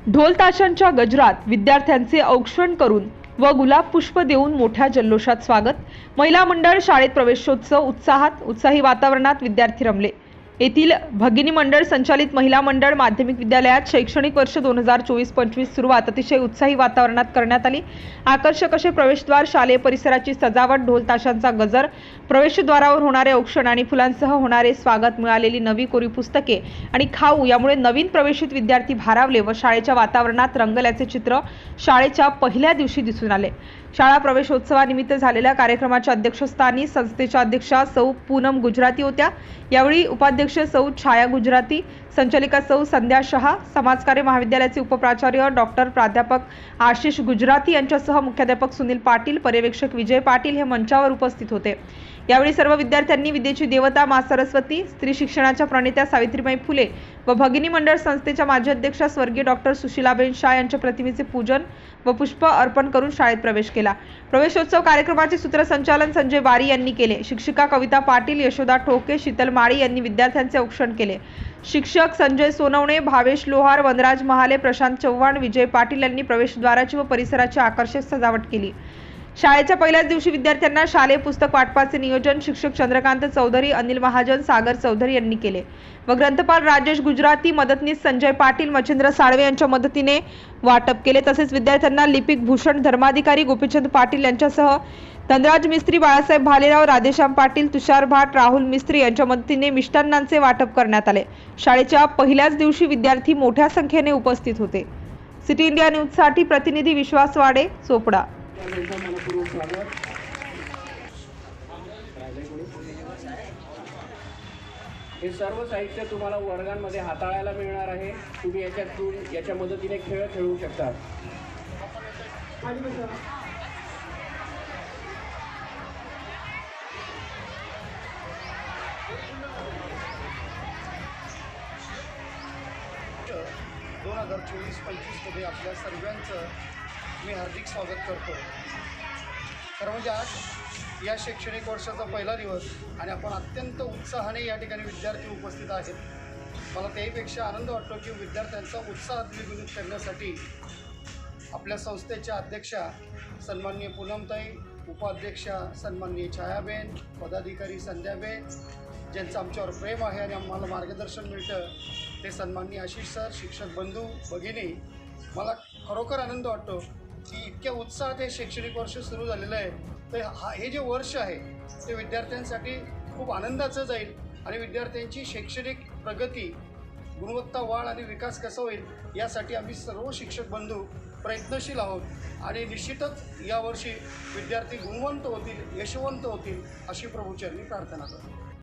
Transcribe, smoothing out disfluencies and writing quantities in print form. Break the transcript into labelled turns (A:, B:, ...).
A: ढोल ताशांच्या गजरात विद्यार्थ्यांचे औक्षण करून व गुलाब पुष्प देऊन मोठ्या जल्लोषात स्वागत। महिला मंडळ शाळेत प्रवेशोत्सव उत्साही वातावरणात विद्यार्थी रमले। येथील भगिनी मंडळ संचालित महिला मंडळ माध्यमिक विद्यालयात शैक्षणिक वर्ष 2024-25 सुरुवात अतिशय उत्साही वातावरणात करण्यात आली। आकर्षक असे प्रवेशद्वार, शालेय परिसराची सजावट, ढोल ताशांचा गजर, प्रवेशद्वारावर होणारे औक्षण आणि फुलांसह होणारे स्वागत, मिळालेली नवी कोरी पुस्तके आणि खाऊ यामुळे नवीन प्रवेशित विद्यार्थी भारावले व शाळेच्या वातावरणात रंगल्याचे चित्र शाळेच्या पहिल्या दिवशी दिसून आले। शाळा प्रवेशोत्सवानिमित्त झालेल्या कार्यक्रमाच्या अध्यक्षस्थानी संस्थेच्या अध्यक्षा सौ पूनम गुजराती होत्या। यावेळी उपाध्यक्ष सौ छाया गुजराती, संचालिका सौ संध्या शहा, समाजकार्य महाविद्यालयाचे उपप्राचार्य डॉक्टर प्राध्यापक आशिष गुजराती यांच्यासह मुख्याध्यापक सुनील पाटील, पर्यवेक्षक विजय पाटील हे मंचावर उपस्थित होते। यावेळी सर्व विद्यार्थ्यांनी विद्येची देवता माँ सरस्वती, स्त्री शिक्षणाच्या प्रणेत्या सावित्रीबाई फुले व भगिनी मंडळ संस्थेच्या माजी अध्यक्षा स्वर्गीय डॉक्टर सुशीलाबेन शाह यांच्या प्रतिमेचे पूजन व पुष्प अर्पण करून शाळेत प्रवेश केला। प्रवेशोत्सव कार्यक्रमाचे सूत्रसंचालन संजय बारी यांनी केले। शिक्षिका कविता पाटील, यशोदा ठोके, शीतल माळी यांनी विद्यार्थ्यांचे औक्षण केले। शिक्षक संजय सोनवणे, भावेश लोहार, वनराज महाले, प्रशांत चव्हाण, विजय पाटील यांनी प्रवेशद्वाराची व परिसराची आकर्षक सजावट केली। शाळेच्या पहिल्याच दिवशी विद्यार्थ्यांना शालेय पुस्तक वाटपाचे नियोजन शिक्षक चंद्रकांत चौधरी, अनिल महाजन, सागर चौधरी यांनी केले व ग्रंथपाल राजेश गुजराती, मदतनीस संजय पाटील, मच्छिंद्र साळवे यांच्या मदतीने वाटप केले। तसेच विद्यार्थ्यांना लिपिक भूषण धर्माधिकारी गोपीचंद पाटील यांच्यासह धनराज मिस्त्री, बाळासाहेब भालेराव, राधेश्याम पाटील, तुषार भाट, राहुल मिस्त्री यांच्या मदतीने मिष्टान्नांचे वाटप करण्यात आले। शाळेच्या पहिल्याच दिवशी विद्यार्थी मोठ्या संख्येने उपस्थित होते। सिटी इंडिया न्यूजसाठी प्रतिनिधी विश्वास वाडे, चोपडा।
B: हे सर्व साहित्य तुम्हाला वर्गांमध्ये हाताळायला मिळणार आहे। तुम्ही याच्या मदतीने खेळ खेळू शकता।
C: दोन 2024-25 मध्ये आपल्या सर्वांचं मी हार्दिक स्वागत करतो। खरं म्हणजे आज या शैक्षणिक वर्षाचा पहिला दिवस आणि आपण अत्यंत उत्साहाने या ठिकाणी विद्यार्थी उपस्थित आहेत। मला त्याहीपेक्षा आनंद वाटतो की विद्यार्थ्यांचा उत्साह द्विगुणित करण्यासाठी आपल्या संस्थेच्या अध्यक्षा सन्माननीय पूनमताई, उपाध्यक्षा सन्माननीय छायाबेन, पदाधिकारी संध्याबेन, ज्यांचं आमच्यावर प्रेम आहे आणि आम्हाला मार्गदर्शन मिळतं, ते सन्माननीय आशिष सर, शिक्षक बंधू, भगिनी, मला खरोखर आनंद वाटतो की इतक्या उत्साहात हे शैक्षणिक वर्ष सुरू झालेलं आहे। तर हे जे वर्ष आहे ते विद्यार्थ्यांसाठी खूप आनंदाचं जाईल आणि विद्यार्थ्यांची शैक्षणिक प्रगती, गुणवत्ता वाढ आणि विकास कसा होईल यासाठी आम्ही सर्व शिक्षक बंधू प्रयत्नशील आहोत आणि निश्चितच यावर्षी विद्यार्थी गुणवंत होतील, यशवंत होतील अशी प्रभूचरणी प्रार्थना करतो।